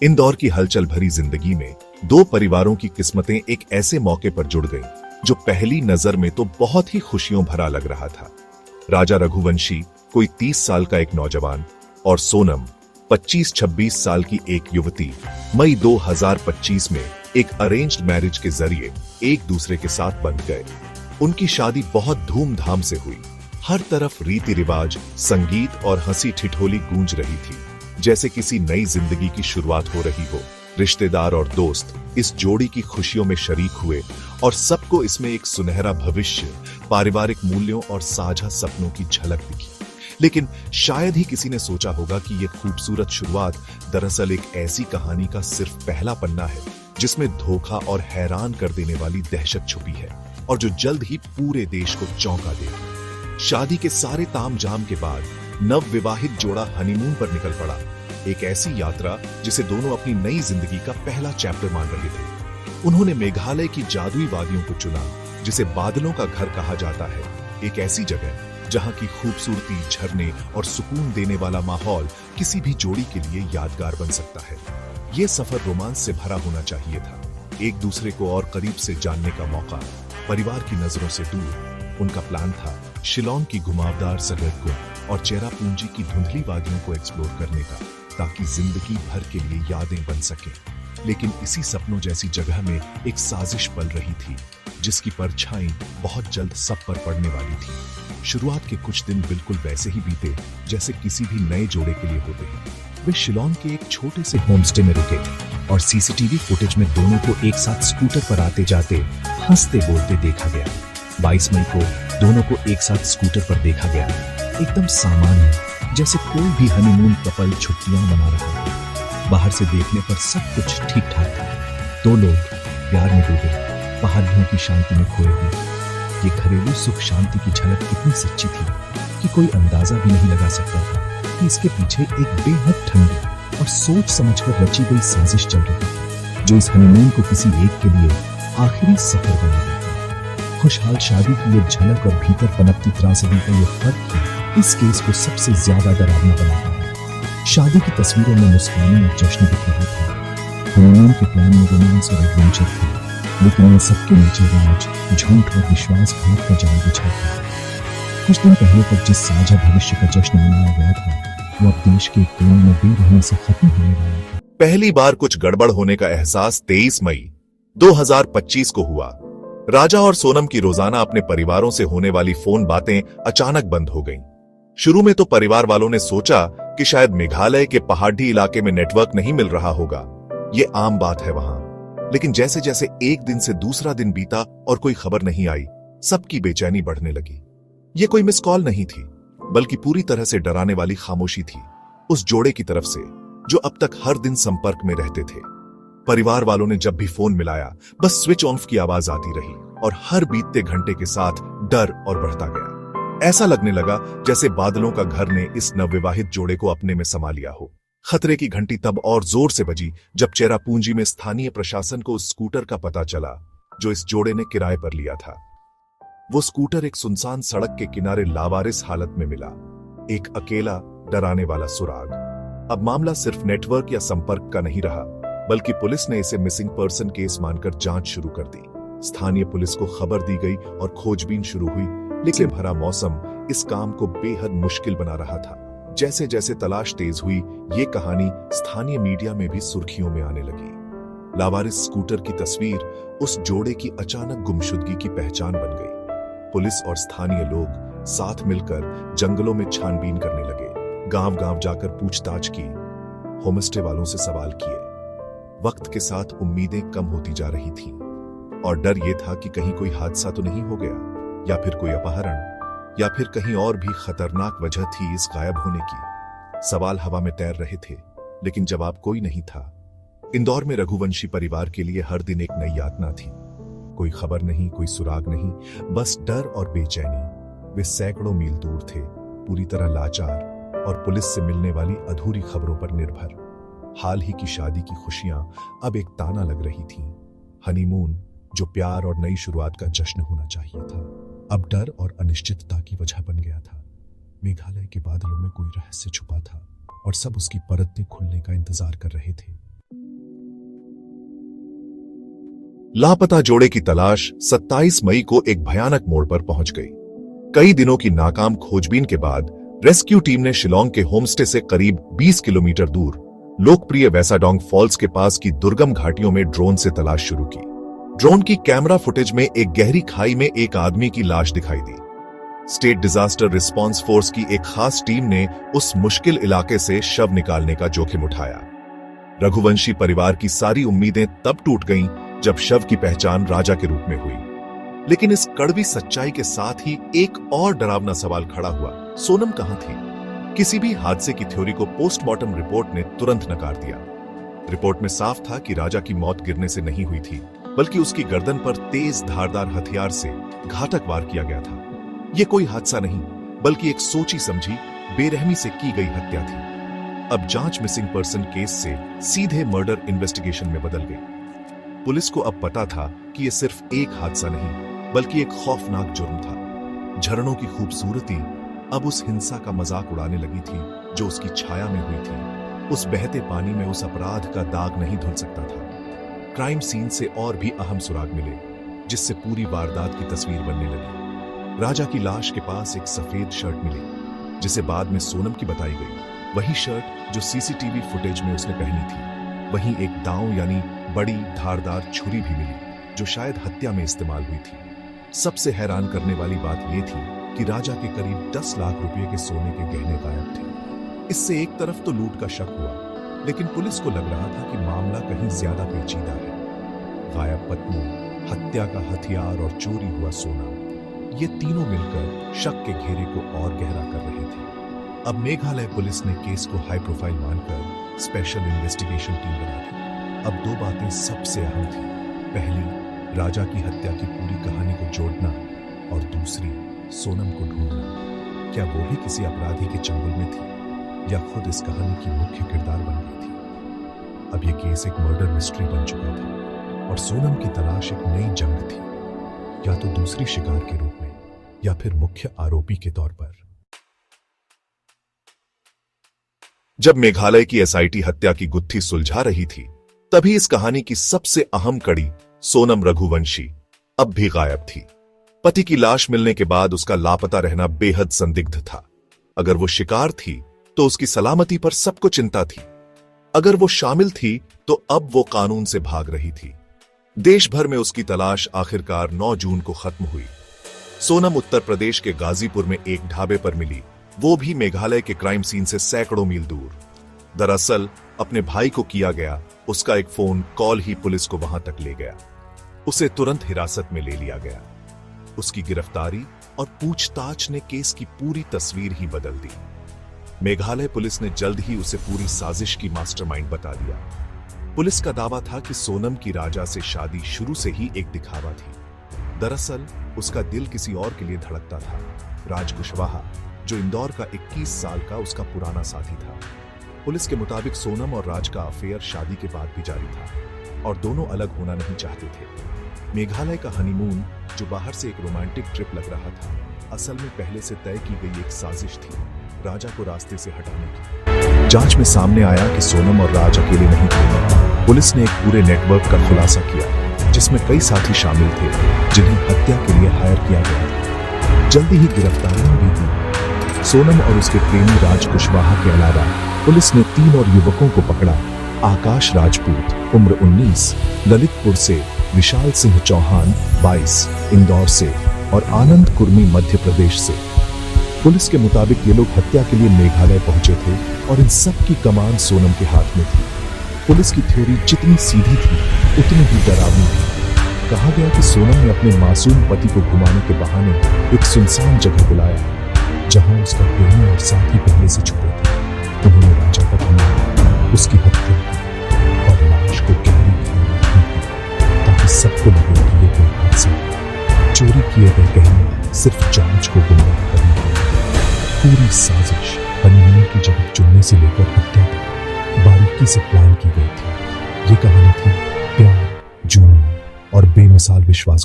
इंदौर की हलचल भरी जिंदगी में दो परिवारों की किस्मतें एक ऐसे मौके पर जुड़ गईं, जो पहली नजर में तो बहुत ही खुशियों भरा लग रहा था। राजा रघुवंशी कोई 30 साल का एक नौजवान और सोनम 25-26 साल की एक युवती मई 2025 में एक अरेंज्ड मैरिज के जरिए एक दूसरे के साथ बंध गए। उनकी शादी बहुत धूमधाम से हुई। हर तरफ रीति रिवाज, संगीत और हंसी ठिठोली गूंज रही थी, जैसे किसी नई जिंदगी की शुरुआत हो रही हो। रिश्तेदार और दोस्त इस जोड़ी की खुशियों में शरीक हुए और सबको इसमें एक सुनहरा भविष्य, पारिवारिक मूल्यों और साझा सपनों की झलक दिखी। लेकिन शायद ही किसी ने सोचा होगा कि यह खूबसूरत शुरुआत दरअसल एक ऐसी कहानी का सिर्फ पहला पन्ना है, जिसमें धोखा और हैरान कर देने वाली दहशत छुपी है और जो जल्द ही पूरे देश को चौंका देगी। शादी के सारे तामझाम के बाद नव विवाहित जोड़ा हनीमून पर निकल पड़ा, एक ऐसी यात्रा जिसे दोनों अपनी नई जिंदगी का पहला चैप्टर मान रहे थे। उन्होंने मेघालय की जादुई वादियों को चुना, जिसे बादलों का घर कहा जाता है, एक ऐसी जगह जहां की खूबसूरती, झरने और सुकून देने वाला माहौल किसी भी जोड़ी के लिए यादगार बन सकता है। यह सफर रोमांस से भरा होना चाहिए था, एक दूसरे को और करीब से जानने का मौका, परिवार की नजरों से दूर। उनका प्लान था शिलोंग की घुमावदार सगरगुंड और चेरापूंजी की धुंधली वादियों को एक्सप्लोर करने का, ताकि जिंदगी भर के लिए यादें बन सकें। लेकिन इसी सपनों जैसी जगह में एक साजिश पल रही थी, जिसकी परछाई बहुत जल्द सब पर पड़ने वाली थी। शुरुआत के कुछ दिन बिल्कुल वैसे ही बीते जैसे किसी भी नए जोड़े के लिए होते हैं। वे शिलोंग के एक छोटे से होमस्टे में रुके और सीसीटीवी फुटेज में दोनों को एक साथ स्कूटर पर आते जाते हंसते बोलते देखा गया। 22 मई को दोनों को एक साथ स्कूटर पर देखा गया, एकदम सामान्य, जैसे कोई भी हनीमून कपल छुट्टियां मना रहा है। बाहर से देखने पर सब कुछ ठीक ठाक था। दो लोग प्यार में डूबे, पहाड़ियों की शांति में खोए हुए। ये घरेलू सुख शांति की झलक इतनी सच्ची थी कि कोई अंदाजा भी नहीं लगा सकता था कि इसके पीछे एक बेहद ठंडी और सोच समझकर रची गई साजिश चल रही थी, जो इस हनीमून को किसी एक के लिए आखिरी सफर बना देती। खुशहाल शादी की ये झलक और भीतर पनपती त्रासदी का ये फर्क ही इस केस को सबसे ज्यादा डरावना बनाता है। शादी की तस्वीरों में मुस्कान और जश्न दिख रहा था। हनीमून के प्लान में रोमांस और एडवेंचर थे, लेकिन ये सबके नीचे राज, झूठ और विश्वासघात का जाल बिछा था। कुछ दिन पहले तक जिस साझा भविष्य का जश्न मनाया गया था, वो अब देश के एक कोने में बेरहमी से खत्म होने वाला था। पहली बार कुछ गड़बड़ होने का एहसास 23 मई 2025 को हुआ। राजा और सोनम की रोजाना अपने परिवारों से होने वाली फोन बातें अचानक बंद हो गईं। शुरू में तो परिवार वालों ने सोचा कि शायद मेघालय के पहाड़ी इलाके में नेटवर्क नहीं मिल रहा होगा, ये आम बात है वहां। लेकिन जैसे जैसे एक दिन से दूसरा दिन बीता और कोई खबर नहीं आई, सबकी बेचैनी बढ़ने लगी। ये कोई मिस कॉल नहीं थी, बल्कि पूरी तरह से डराने वाली खामोशी थी उस जोड़े की तरफ से, जो अब तक हर दिन संपर्क में रहते थे। परिवार वालों ने जब भी फोन मिलाया, बस स्विच ऑफ की आवाज आती रही और हर बीतते घंटे के साथ डर और बढ़ता गया। ऐसा लगने लगा जैसे बादलों का घर ने इस नवविवाहित जोड़े को अपने में समा लिया हो। खतरे की घंटी तब और जोर से बजी जब चेरापूंजी में स्थानीय प्रशासन को उस स्कूटर का पता चला जो इस जोड़े ने किराए पर लिया था। वो स्कूटर एक सुनसान सड़क के किनारे लावारिस हालत में मिला, एक अकेला डराने वाला सुराग। अब मामला सिर्फ नेटवर्क या संपर्क का नहीं रहा, बल्कि पुलिस ने इसे मिसिंग पर्सन केस मानकर जांच शुरू कर दी। स्थानीय पुलिस को खबर दी गई और खोजबीन शुरू हुई, लेकिन भरा मौसम इस काम को बेहद मुश्किल बना रहा था। जैसे जैसे तलाश तेज हुई, ये कहानी स्थानीय मीडिया में भी सुर्खियों में आने लगी। लावारिस स्कूटर की तस्वीर उस जोड़े की अचानक गुमशुदगी की पहचान बन गई। पुलिस और स्थानीय लोग साथ मिलकर जंगलों में छानबीन करने लगे, गांव-गांव जाकर पूछताछ की, होमस्टे वालों से सवाल किए। वक्त के साथ उम्मीदें कम होती जा रही थीं और डर ये था कि कहीं कोई हादसा तो नहीं हो गया, या फिर कोई अपहरण, या फिर कहीं और भी खतरनाक वजह थी इस गायब होने की। सवाल हवा में तैर रहे थे, लेकिन जवाब कोई नहीं था। इंदौर में रघुवंशी परिवार के लिए हर दिन एक नई यातना थी। कोई खबर नहीं, कोई सुराग नहीं, बस डर और बेचैनी। वे सैकड़ों मील दूर थे, पूरी तरह लाचार और पुलिस से मिलने वाली अधूरी खबरों पर निर्भर। हाल ही की शादी की खुशियां अब एक ताना लग रही थीं। हनीमून, जो प्यार और नई शुरुआत का जश्न होना चाहिए था, अब डर और अनिश्चितता की वजह बन गया था। मेघालय के बादलों में कोई रहस्य छुपा था और सब उसकी परतें खुलने का इंतजार कर रहे थे। लापता जोड़े की तलाश 27 मई को एक भयानक मोड़ पर पहुंच गई। कई दिनों की नाकाम खोजबीन के बाद रेस्क्यू टीम ने शिलोंग के होमस्टे से करीब 20 किलोमीटर दूर लोकप्रिय वैसाडोंग फॉल्स के पास की दुर्गम घाटियों में ड्रोन से तलाश शुरू की। ड्रोन की कैमरा फुटेज में एक गहरी खाई में एक आदमी की लाश दिखाई दी। स्टेट डिजास्टर रिस्पांस फोर्स की एक खास टीम ने उस मुश्किल इलाके से शव निकालने का जोखिम उठाया। रघुवंशी परिवार की सारी उम्मीदें तब टूट गईं जब शव की पहचान राजा के रूप में हुई। लेकिन इस कड़वी सच्चाई के साथ ही एक और डरावना सवाल खड़ा हुआ, सोनम कहां थी? किसी भी हादसे की थ्योरी को पोस्टमार्टम रिपोर्ट ने तुरंत नकार दिया। रिपोर्ट में साफ था कि राजा की मौत गिरने से नहीं हुई थी, बल्कि उसकी गर्दन पर तेज धारदार हथियार से घातक वार किया गया था। यह कोई हादसा नहीं, बल्कि एक सोची समझी बेरहमी से की गई हत्या थी। अब जांच मिसिंग पर्सन केस से सीधे मर्डर इन्वेस्टिगेशन में बदल गई। पुलिस को अब पता था कि यह सिर्फ एक हादसा नहीं, बल्कि एक खौफनाक जुर्म था। झरनों की खूबसूरती अब उस हिंसा का मजाक उड़ाने लगी थी जो उसकी छाया में हुई थी। उस बहते पानी में उस अपराध का दाग नहीं धुल सकता था। क्राइम सीन से और भी अहम सुराग मिले, जिससे पूरी वारदात की तस्वीर बनने लगी। राजा की लाश के पास एक सफेद शर्ट मिली, जिसे बाद में सोनम की बताई गई। वही शर्ट जो सीसीटीवी फुटेज में उसने पहनी थी। वहीं एक दांव यानी बड़ी धारदार छुरी भी मिली, जो शायद हत्या में इस्तेमाल हुई थी। सबसे हैरान करने वाली बात यह थी कि राजा के करीब 10 लाख रुपए के सोने के गहने गायब थे। इससे एक तरफ तो लूट का शक हुआ, लेकिन पुलिस को लग रहा था कि मामला कहीं ज्यादा पेचीदा है। गायब पत्नी, हत्या का हथियार और चोरी हुआ सोना, ये तीनों मिलकर शक के घेरे को और गहरा कर रहे थे। अब मेघालय पुलिस ने केस को हाई प्रोफाइल मानकर स्पेशल इन्वेस्टिगेशन टीम बना दी। अब दो बातें सबसे अहम थी। पहली, राजा की हत्या की पूरी कहानी को जोड़ना, और दूसरी, सोनम को ढूंढना। क्या वो भी किसी अपराधी के चंगुल में थी, या खुद इस कहानी की मुख्य किरदार बन गई थी? अब यह केस एक मर्डर मिस्ट्री बन चुका था, और सोनम की तलाश एक नई जंग थी, या तो दूसरी शिकार के रूप में, या फिर मुख्य आरोपी के तौर पर। जब मेघालय की एसआईटी हत्या की गुत्थी सुलझा रही थी, तभी इस कहानी की सबसे अहम कड़ी, सोनम रघुवंशी, अब भी गायब थी। पति की लाश मिलने के बाद उसका लापता रहना बेहद संदिग्ध था। अगर वो शिकार थी तो उसकी सलामती पर सबको चिंता थी। अगर वो शामिल थी तो अब वो कानून से भाग रही थी। देश भर में उसकी तलाश आखिरकार 9 जून को खत्म हुई। सोनम उत्तर प्रदेश के गाजीपुर में एक ढाबे पर मिली, वो भी मेघालय के क्राइम सीन से सैकड़ों मील दूर। दरअसल अपने भाई को किया गया उसका एक फोन कॉल ही पुलिस को वहां तक ले गया। उसे तुरंत हिरासत में ले लिया गया। उसकी गिरफ्तारी और पूछताछ ने केस की पूरी तस्वीर ही बदल दी। मेघालय पुलिस ने जल्द ही उसे पूरी साजिश की मास्टरमाइंड बता दिया। पुलिस का दावा था कि सोनम की राजा से शादी शुरू से ही एक दिखावा थी। दरअसल उसका दिल किसी और के लिए धड़कता था, राज कुशवाहा, जो इंदौर का 21 साल का उसका पुराना साथी था। पुलिस के मुताबिक सोनम और राज का अफेयर शादी के बाद भी जारी था, और दोनों अलग होना नहीं चाहते थे। मेघालय का हनीमून, जो बाहर से एक रोमांटिक ट्रिप लग रहा था, असल में पहले से तय की गई एक साजिश थी, राजा को रास्ते से हटाने की। जांच में सामने आया कि सोनम और राज अकेले नहीं थे। पुलिस ने एक पूरे नेटवर्क का खुलासा किया, जिसमें कई साथी शामिल थे जिन्हें हत्या के लिए हायर किया गया था। जल्दी ही गिरफ्तारियां भी हुई। सोनम और उसके प्रेमी राज कुशवाहा के अलावा पुलिस ने 3 और युवकों को पकड़ा। आकाश राजपूत, उम्र 19, ललितपुर से, विशाल सिंह चौहान, 22, इंदौर से, और आनंद कुर्मी, मध्य प्रदेश से। पुलिस के मुताबिक ये लोग हत्या के लिए मेघालय पहुंचे थे, और इन सब की कमान सोनम के हाथ में थी। पुलिस की थ्योरी जितनी सीधी थी, उतनी ही डरावनी थी। कहा गया कि सोनम ने अपने मासूम पति को घुमाने के बहाने एक सुनसान जगह बुलाया, जहां उसका प्रेमी और साथी पहले से छुपे थे। उन्होंने राजा का बनाया, उसकी हत्या की, और लाश को गहरी खाई में फेंक दिया, ताकि सबको लगे कि ये कोई हादसा है। चोरी किए गए गहने सिर्फ जांच को गुमराह करने के लिए। पूरी साजिश हनीमून की जगह चुनने से लेकर हत्या तक बारीकी से प्लान की गई थी। ये कहानी थी प्यार, जुनून और बेमिसाल विश्वास